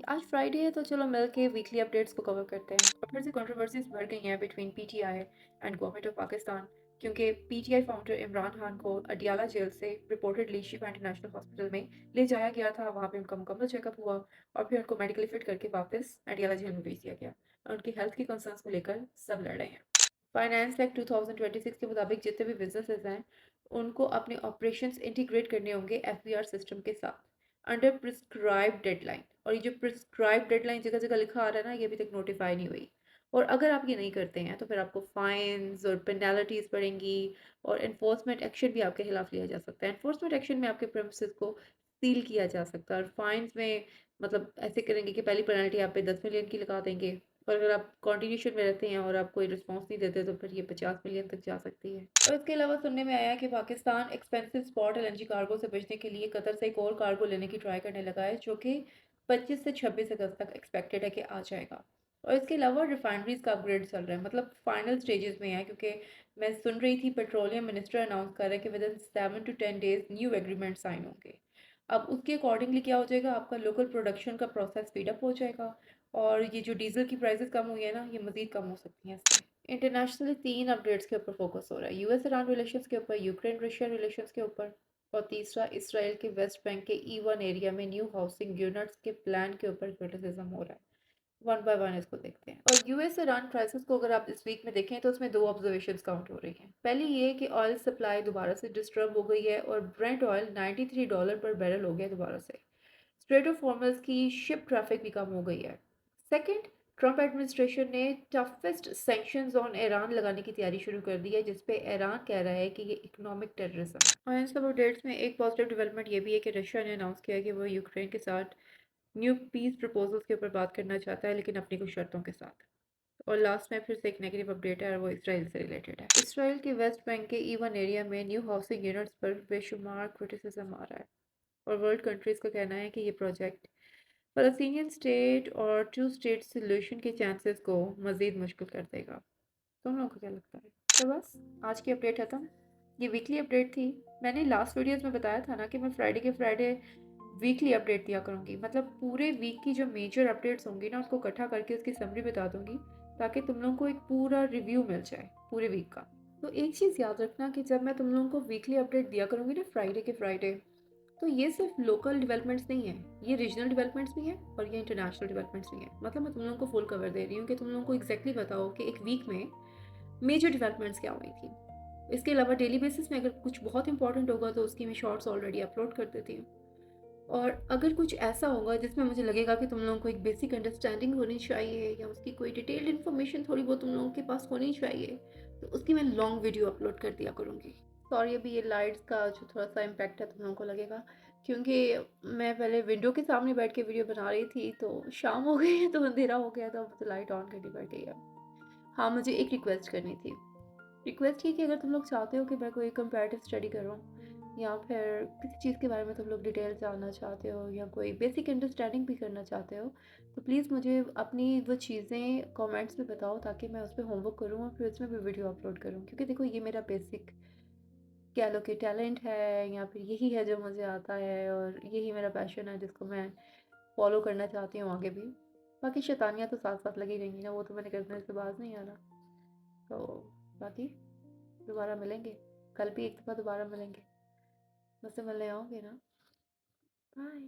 आज फ्राइडे है तो चलो मिल के वीकली अपडेट्स को कवर करते हैं। और फिर से कंट्रोवर्सीज बढ़ गई हैं between PTI and government of Pakistan, क्योंकि पीटीआई फाउंडर इमरान खान को अडियाला जेल से रिपोर्टेडली शिफा इंटरनेशनल हॉस्पिटल में ले जाया गया था। वहाँ पे उनका मुकम्मल चेकअप हुआ और फिर उनको मेडिकली फिट करके वापस अडियाला जेल में भेज दिया गया। और उनकी हेल्थ की कंसर्न्स को लेकर सब लड़ रहे हैं। फाइनेंस एक्ट 2026 के मुताबिक जितने भी बिजनेसेस हैं उनको अपने ऑपरेशंस इंटीग्रेट करने होंगे एफबीआर सिस्टम के साथ अंडर प्रिस्क्राइब डेडलाइन। और ये जो प्रिस्क्राइब डेडलाइन जगह जगह लिखा आ रहा है ना, ये अभी तक नोटिफाई नहीं हुई। और अगर आप ये नहीं करते हैं तो फिर आपको फाइन्स और पेनल्टीज पड़ेंगी और इन्फोर्समेंट एक्शन भी आपके खिलाफ लिया जा सकता है। इन्फोर्समेंट एक्शन में आपके प्रेमिसेस को सील किया जा सकता है और फाइन्स में मतलब ऐसे करेंगे कि पहली पेनल्टी आप पे 10 मिलियन की लगा देंगे। और अगर आप कॉन्टिन्यूशन में रहते हैं और आप कोई रिस्पॉन्स नहीं देते तो फिर ये 50 मिलियन तक जा सकती है। और इसके अलावा सुनने में आया है कि Pakistan expensive spot LNG cargo से बचने के लिए कतर से एक और कार्गो लेने की ट्राई करने लगा है, जो कि 25 से 26 अगस्त तक एक्सपेक्टेड है कि आ जाएगा। और इसके अलावा रिफाइनरीज का अपग्रेड चल रहा है, मतलब फाइनल स्टेजेस में है, क्योंकि मैं सुन रही थी पेट्रोलियम मिनिस्टर अनाउंस कर रहे हैं कि within 7 to 10 days new agreement sign होंगे। अब उसके अकॉर्डिंगली क्या हो जाएगा, आपका लोकल प्रोडक्शन का प्रोसेस स्पीड अप हो जाएगा और ये जो डीजल की प्राइसेस कम हुई है ना, ये मजीद कम हो सकती हैं इससे। इंटरनेशनली 3 अपडेट्स के ऊपर फोकस हो रहा है, यूएस ईरान रिलेशंस के ऊपर, यूक्रेन रशिया रिलेशंस के ऊपर, और तीसरा इसराइल के वेस्ट बैंक के E1 एरिया में न्यू हाउसिंग यूनिट्स के प्लान के ऊपर क्रिटिसिज्म हो रहा है। वन बाय वन इसको देखते हैं। और यूएस ईरान क्राइसिस को अगर आप इस वीक में देखें तो उसमें 2 ऑब्जर्वेशंस काउंट हो रही हैं। पहली ये कि ऑयल सप्लाई दोबारा से डिस्टर्ब हो गई है और ब्रेंट ऑयल $93 पर बैरल हो गया दोबारा से। स्ट्रेट ऑफ हॉर्मज़ की शिप ट्रैफिक भी कम हो गई है। सेकंड, ट्रंप एडमिनिस्ट्रेशन ने टफेस्ट सैंक्शंस ऑन ईरान लगाने की तैयारी शुरू कर दी है, जिसपे ईरान कह रहा है कि ये इकोनॉमिक टेररिज्म है। और इन सब अपडेट्स में एक पॉजिटिव डेवलपमेंट ये भी है कि रशिया ने अनाउंस किया है कि वो यूक्रेन के साथ न्यू पीस प्रपोजल्स के ऊपर बात करना चाहता है, लेकिन अपनी कुछ शर्तों के साथ। और लास्ट में फिर से एक नेगेटिव अपडेट है और वो इसराइल से रिलेटेड है। इसराइल के वेस्ट बैंक के E1 एरिया में न्यू हाउसिंग यूनिट्स पर बेशुमार क्रिटिसिज्म आ रहा है और वर्ल्ड कंट्रीज़ का कहना है कि ये प्रोजेक्ट फ़लस्तीनियन स्टेट और टू स्टेट सॉल्यूशन के चांसेस को मज़ीद मुश्किल कर देगा। तुम लोगों को क्या लगता है? तो बस आज की अपडेट खत्म। ये वीकली अपडेट थी। मैंने लास्ट वीडियोस में बताया था ना कि मैं फ्राइडे के फ्राइडे वीकली अपडेट दिया करूँगी, मतलब पूरे वीक की जो मेजर अपडेट्स होंगी ना उसको इकट्ठा करके उसकी समरी बता दूँगी, ताकि तुम लोगों को एक पूरा रिव्यू मिल जाए पूरे वीक का। तो एक चीज़ याद रखना कि जब मैं तुम लोगों को वीकली अपडेट दिया करूँगी ना फ्राइडे के फ्राइडे, तो ये सिर्फ लोकल डेवलपमेंट्स नहीं है, ये रीजनल डेवलपमेंट्स भी हैं और ये इंटरनेशनल डेवलपमेंट्स भी हैं। मतलब मैं तुम लोगों को फुल कवर दे रही हूँ कि तुम लोगों को एग्जैक्टली बताओ कि एक वीक में मेजर डेवलपमेंट्स क्या हुई थी। इसके अलावा डेली बेसिस में अगर कुछ बहुत इंपॉर्टेंट होगा तो उसकी मैं शॉर्ट्स ऑलरेडी अपलोड कर देती हूँ। और अगर कुछ ऐसा होगा जिसमें मुझे लगेगा कि तुम लोगों को एक बेसिक अंडरस्टैंडिंग होनी चाहिए या उसकी कोई डिटेल्ड इन्फॉर्मेशन थोड़ी बहुत तुम लोगों के पास होनी चाहिए, तो उसकी मैं लॉन्ग वीडियो अपलोड कर दिया करूँगी। सॉरी अभी ये लाइट्स का जो थोड़ा सा इम्पैक्ट है तुम लोगों को लगेगा, क्योंकि मैं पहले विंडो के सामने बैठ के वीडियो बना रही थी तो शाम हो गई है तो अंधेरा हो गया था, तो लाइट ऑन करनी पड़ गई है। हाँ, मुझे एक रिक्वेस्ट करनी थी। रिक्वेस्ट ये कि अगर तुम लोग चाहते हो कि मैं कोई कंपैरेटिव स्टडी करूँ या फिर किसी चीज़ के बारे में तुम लोग डिटेल जानना चाहते हो या कोई बेसिक अंडरस्टैंडिंग भी करना चाहते हो, तो प्लीज़ मुझे अपनी वो चीज़ें कमेंट्स में बताओ ताकि मैं उस पर होमवर्क करूँ और फिर उसमें भी वीडियो अपलोड करूँ। क्योंकि देखो ये मेरा बेसिक कह लो कि टैलेंट है या फिर यही है जो मुझे आता है और यही मेरा पैशन है जिसको मैं फॉलो करना चाहती हूँ आगे भी। बाकी शैतानियाँ तो साथ साथ लगी रहेंगी ना, वो तो मैंने करने से बाज नहीं आना। तो बाकी दोबारा मिलेंगे, कल भी एक दफ़ा दोबारा मिलेंगे। मुझसे मिलने आओगे ना? बाय।